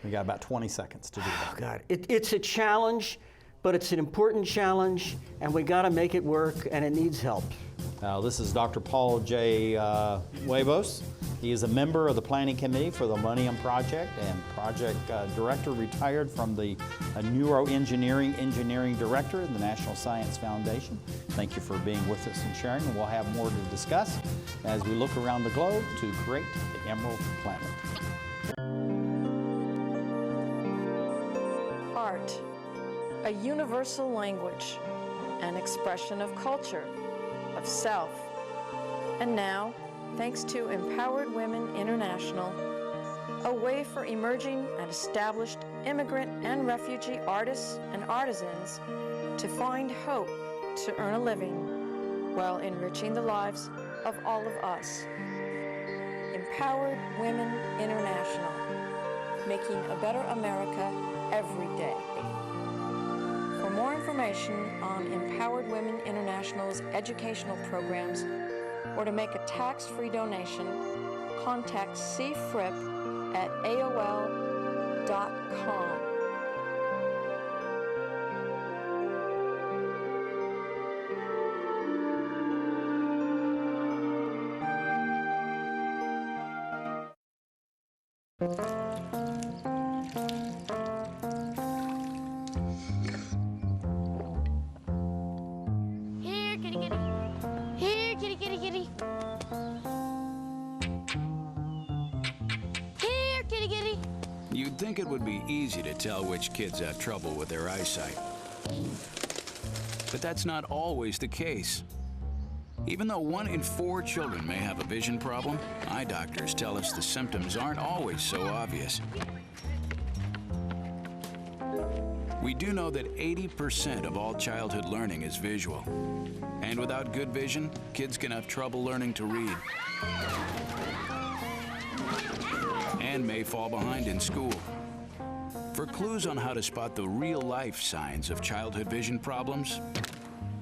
We got about 20 seconds to do that. Oh God, it's a challenge, but it's an important challenge, and we got to make it work, and it needs help. This is Dr. Paul J. Werbos. He is a member of the Planning Committee for the Millennium Project and Project Director, retired from the Neuroengineering Engineering Director of the National Science Foundation. Thank you for being with us and sharing, and we'll have more to discuss as we look around the globe to create the Emerald Planet. Art, a universal language, an expression of culture, of self. And now, thanks to Empowered Women International, a way for emerging and established immigrant and refugee artists and artisans to find hope to earn a living while enriching the lives of all of us. Empowered Women International, making a better America every day. For more information on Empowered Women International's educational programs or to make a tax-free donation, contact cfrip at AOL.com. Here, kitty, kitty. Here, kitty, kitty, kitty. Here, kitty, kitty. You'd think it would be easy to tell which kids have trouble with their eyesight. But that's not always the case. Even though 1 in 4 children may have a vision problem, eye doctors tell us the symptoms aren't always so obvious. We do know that 80% of all childhood learning is visual. And without good vision, kids can have trouble learning to read and may fall behind in school. For clues on how to spot the real-life signs of childhood vision problems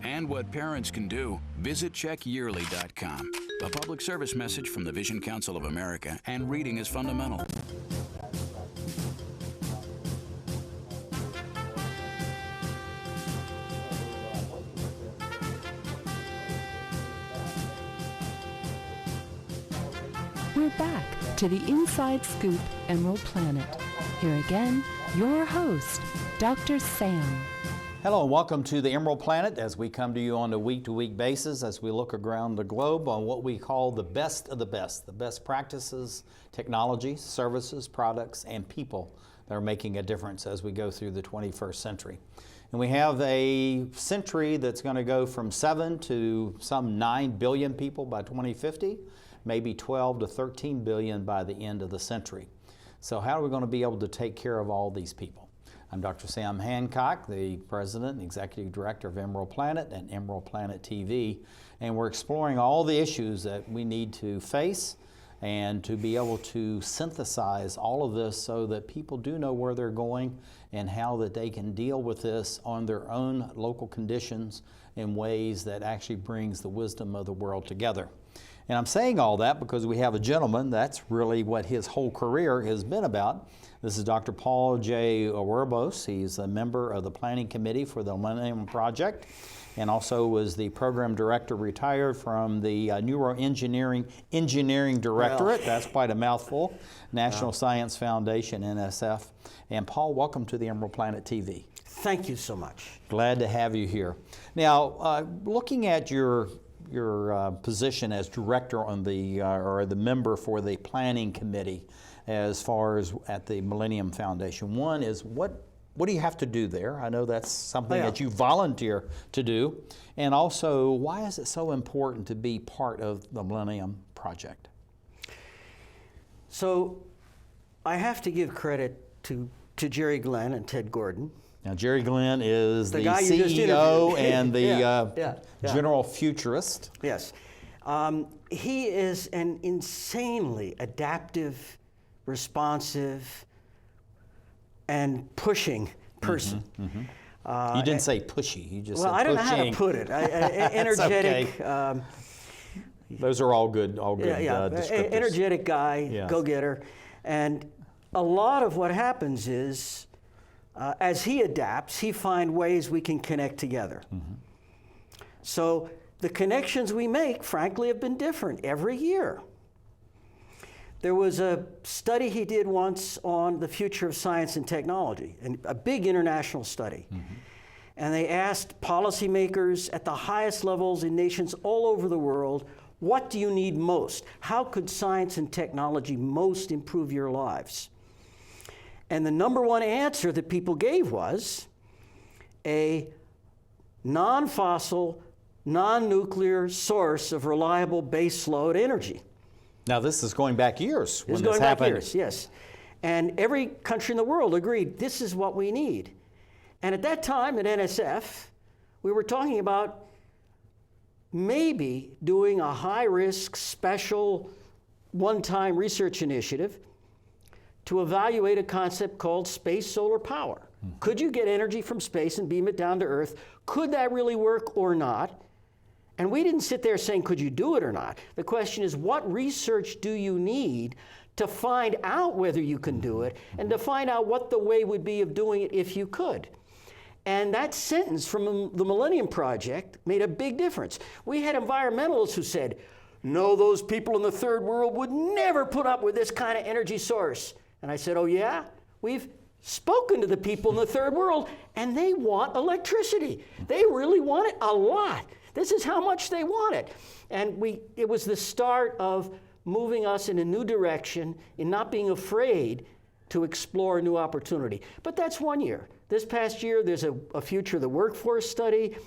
and what parents can do, visit checkyearly.com. A public service message from the Vision Council of America and Reading is Fundamental. We're back to the Inside Scoop Emerald Planet. Here again, your host, Dr. Sam. Hello and welcome to the Emerald Planet as we come to you on a week-to-week basis as we look around the globe on what we call the best of the best practices, technologies, services, products, and people that are making a difference as we go through the 21st century. And we have a century that's going to go from 7 to some 9 billion people by 2050, maybe 12 to 13 billion by the end of the century. So how are we going to be able to take care of all these people? I'm Dr. Sam Hancock, the President and Executive Director of Emerald Planet and Emerald Planet TV, and we're exploring all the issues that we need to face and to be able to synthesize all of this so that people do know where they're going and how that they can deal with this on their own local conditions in ways that actually brings the wisdom of the world together. And I'm saying all that because we have a gentleman, that's really what his whole career has been about. This is Dr. Paul J. Werbos. He's a member of the Planning Committee for the Millennium Project and also was the Program Director retired from the Neuroengineering Directorate. Well, that's quite a mouthful. National Science Foundation, NSF. And Paul, welcome to the Emerald Planet TV. Thank you so much. Glad to have you here. Now, looking at your position as director on the or the member for the planning committee as far as at the Millennium Foundation. One is what do you have to do there? I know that's something that you volunteer to do. And also, why is it so important to be part of the Millennium Project? So I have to give credit to Jerry Glenn and Ted Gordon. Now, Jerry Glenn is the CEO and the General Futurist. Yes. He is an insanely adaptive, responsive, and pushing person. You didn't say pushy. You just said I don't know how to pushing. put it. Energetic. Okay. Those are all good descriptors. Energetic guy, go-getter. And a lot of what happens is, as he adapts, he finds ways we can connect together. So the connections we make, frankly, have been different every year. There was a study he did once on the future of science and technology, and a big international study. And they asked policymakers at the highest levels in nations all over the world, what do you need most? How could science and technology most improve your lives? And the number one answer that people gave was a non-fossil, non-nuclear source of reliable baseload energy. Now, this is going back years when this happened. Back years, yes. And every country in the world agreed this is what we need. And at that time at NSF, we were talking about maybe doing a high-risk, special, one-time research initiative to evaluate a concept called space solar power. Could you get energy from space and beam it down to Earth? Could that really work or not? And we didn't sit there saying, could you do it or not? The question is, what research do you need to find out whether you can do it and to find out what the way would be of doing it if you could? And that sentence from the Millennium Project made a big difference. We had environmentalists who said, no, those people in the third world would never put up with this kind of energy source. And I said, oh yeah? We've spoken to the people in the third world, and they want electricity. They really want it a lot. This is how much they want it. And it was the start of moving us in a new direction, in not being afraid to explore a new opportunity. But that's 1 year. This past year, there's a Future of the Workforce study.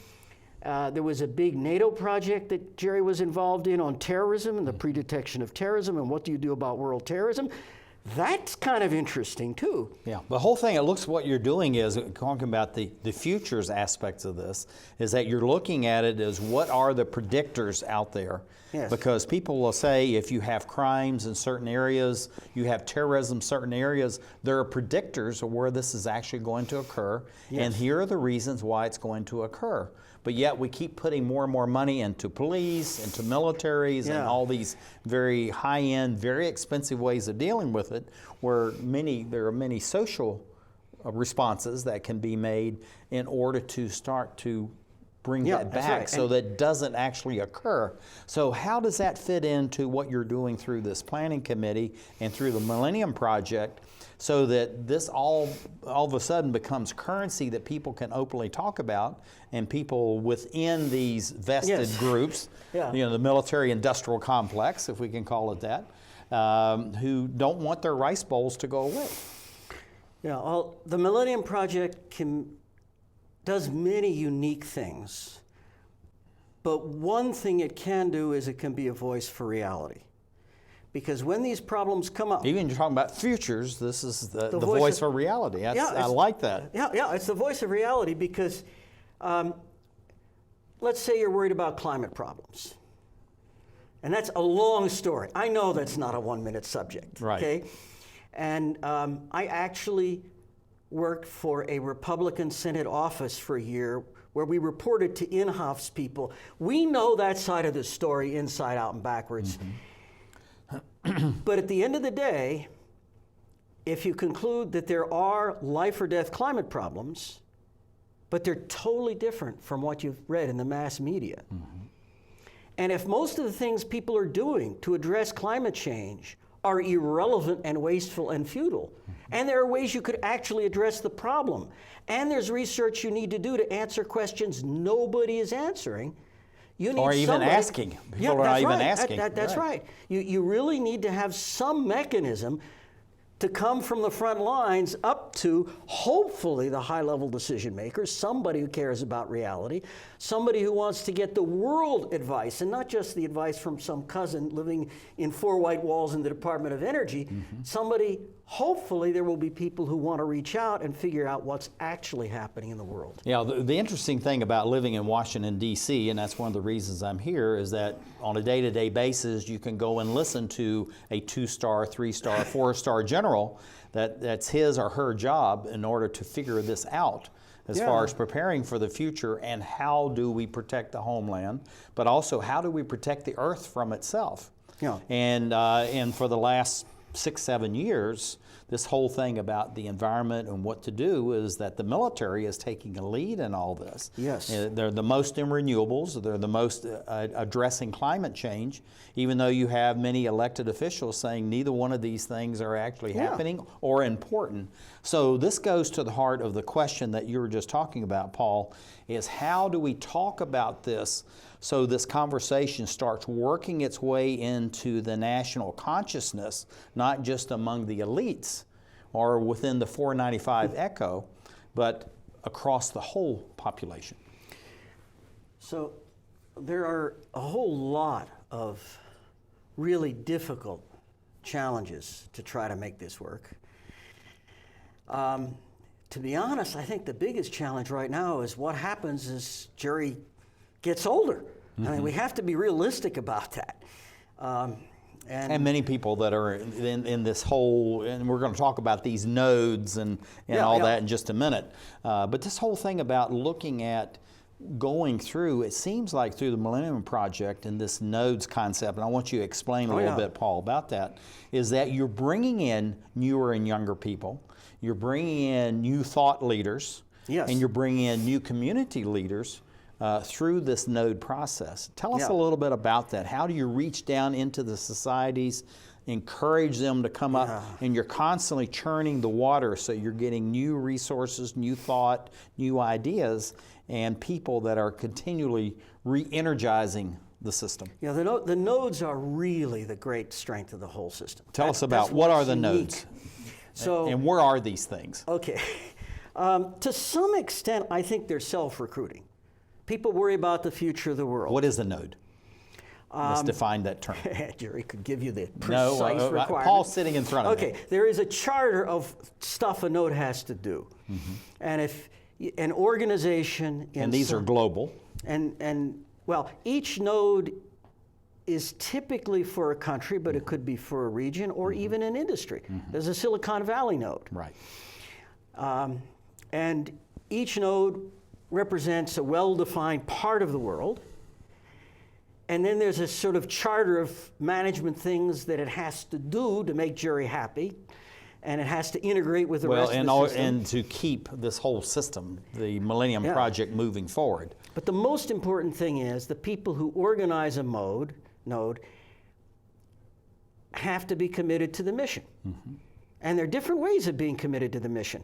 There was a big NATO project that Jerry was involved in on terrorism and the pre-detection of terrorism and what do you do about world terrorism. That's kind of interesting too. Yeah, the whole thing, it looks what you're doing is, talking about the futures aspects of this, is that you're looking at it as what are the predictors out there. Yes. Because people will say if you have crimes in certain areas, you have terrorism in certain areas, there are predictors of where this is actually going to occur, Yes. and here are the reasons why it's going to occur. But yet we keep putting more and more money into police, into militaries, and all these very high-end, very expensive ways of dealing with it, where there are many social responses that can be made in order to start to bring that back so that it doesn't actually occur. So how does that fit into what you're doing through this planning committee and through the Millennium Project, so that this all of a sudden becomes currency that people can openly talk about, and people within these vested groups, the military industrial complex, if we can call it that, who don't want their rice bowls to go away? Yeah, well, the Millennium Project does many unique things, but one thing it can do is it can be a voice for reality. Because when these problems come up... Even you're talking about futures, this is the voice for reality. I like that. Yeah, it's the voice of reality because let's say you're worried about climate problems. And that's a long story. I know that's not a one-minute subject. Right. Okay? And I actually worked for a Republican Senate office for a year where we reported to Inhofe's people. We know that side of the story inside out and backwards. But at the end of the day, if you conclude that there are life or death climate problems, but they're totally different from what you've read in the mass media. And if most of the things people are doing to address climate change are irrelevant and wasteful and futile, and there are ways you could actually address the problem, and there's research you need to do to answer questions nobody is answering, you need or even asking. People are not even asking. That's right. You really need to have some mechanism to come from the front lines up to, hopefully, the high-level decision makers, somebody who cares about reality, somebody who wants to get the world advice, and not just the advice from some cousin living in 4 white walls in the Department of Energy. Somebody, hopefully, there will be people who want to reach out and figure out what's actually happening in the world. Yeah, the interesting thing about living in Washington, D.C., and that's one of the reasons I'm here, is that on a day-to-day basis, you can go and listen to a 2-star, 3-star, 4-star general that's his or her job in order to figure this out as far as preparing for the future, and how do we protect the homeland, but also how do we protect the earth from itself. And for the last 6-7 years, this whole thing about the environment and what to do is that the military is taking a lead in all this. Yes. They're the most in renewables, they're the most addressing climate change, even though you have many elected officials saying neither one of these things are actually happening or important. So this goes to the heart of the question that you were just talking about, Paul, is how do we talk about this so this conversation starts working its way into the national consciousness, not just among the elites or within the 495 echo, but across the whole population? So there are a whole lot of really difficult challenges to try to make this work. To be honest, I think the biggest challenge right now is what happens as Jerry gets older. I mean, we have to be realistic about that. And many people that are in this whole, and we're going to talk about these nodes and all that in just a minute, but this whole thing about looking at going through, it seems like through the Millennium Project and this nodes concept, and I want you to explain a little bit, Paul, about that, is that you're bringing in newer and younger people, you're bringing in new thought leaders, and you're bringing in new community leaders through this node process. Tell us a little bit about that. How do you reach down into the societies, encourage them to come up, and you're constantly churning the water so you're getting new resources, new thought, new ideas, and people that are continually re-energizing the system? Yeah, the nodes are really the great strength of the whole system. Tell us about what are the nodes, and where are these things? Okay. To some extent, I think they're self-recruiting. People worry about the future of the world. What is a node? Let's define that term. Jerry could give you the precise requirement. Paul's sitting in front of me. Okay, there is a charter of stuff a node has to do. And if an organization... And these are global. Well, each node is typically for a country, but it could be for a region or even an industry. There's a Silicon Valley node. Right. And each node represents a well-defined part of the world. And then there's a sort of charter of management things that it has to do to make Jerry happy. And it has to integrate with the rest of the system. And to keep this whole system, the Millennium Project, moving forward. But the most important thing is the people who organize a node have to be committed to the mission. And there are different ways of being committed to the mission.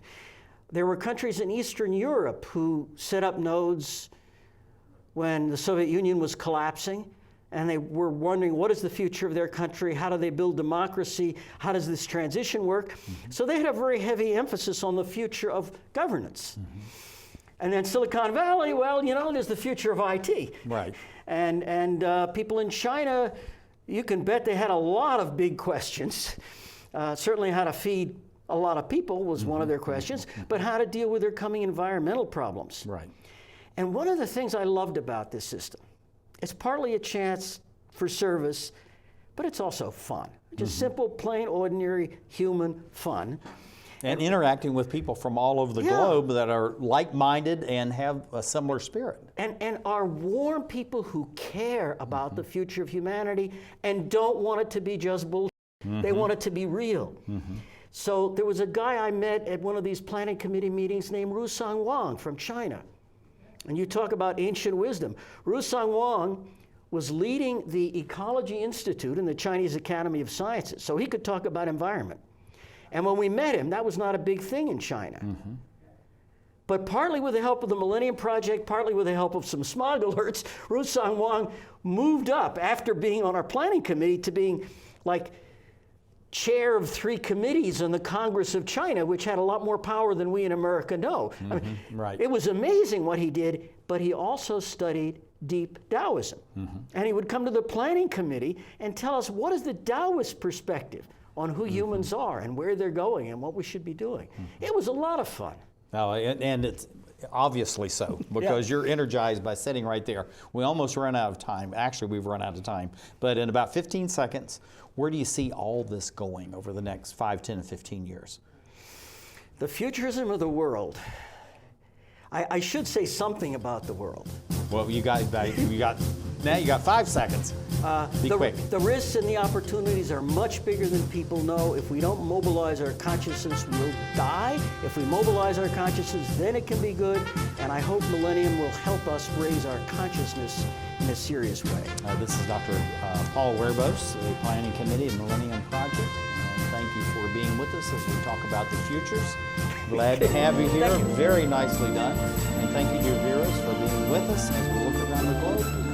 There were countries in Eastern Europe who set up nodes when the Soviet Union was collapsing, and they were wondering, what is the future of their country? How do they build democracy? How does this transition work? So they had a very heavy emphasis on the future of governance. And then Silicon Valley, well, you know, there's the future of IT. Right. And people in China, you can bet they had a lot of big questions. Certainly how to feed a lot of people was one of their questions, but how to deal with their coming environmental problems. Right. And one of the things I loved about this system, it's partly a chance for service, but it's also fun. Just simple, plain, ordinary human fun. And interacting with people from all over the globe that are like-minded and have a similar spirit. And are warm people who care about the future of humanity and don't want it to be just bullshit. They want it to be real. So there was a guy I met at one of these planning committee meetings named Rusang Wang from China. And you talk about ancient wisdom. Rusang Wang was leading the Ecology Institute in the Chinese Academy of Sciences, so he could talk about environment. And when we met him, that was not a big thing in China. But partly with the help of the Millennium Project, partly with the help of some smog alerts, Rusang Wang moved up after being on our planning committee to being like chair of 3 committees in the Congress of China, which had a lot more power than we in America know. I mean, it was amazing what he did, but he also studied deep Taoism. And he would come to the planning committee and tell us, what is the Taoist perspective on who humans are and where they're going and what we should be doing? It was a lot of fun. And it's obviously so, because you're energized by sitting right there. We almost run out of time. Actually, we've run out of time. But in about 15 seconds, where do you see all this going over the next 5, 10, and 15 years? The futurism of the world. I should say something about the world. Well, now you got 5 seconds. Be quick. The risks and the opportunities are much bigger than people know. If we don't mobilize our consciousness, we'll die. If we mobilize our consciousness, then it can be good. And I hope Millennium will help us raise our consciousness in a serious way. This is Dr. Paul Werbos, the Planning Committee of Millennium Project. And thank you for being with us as we talk about the futures. Glad to have you here. Very nicely done. And thank you, dear viewers, for being with us as we look around the globe.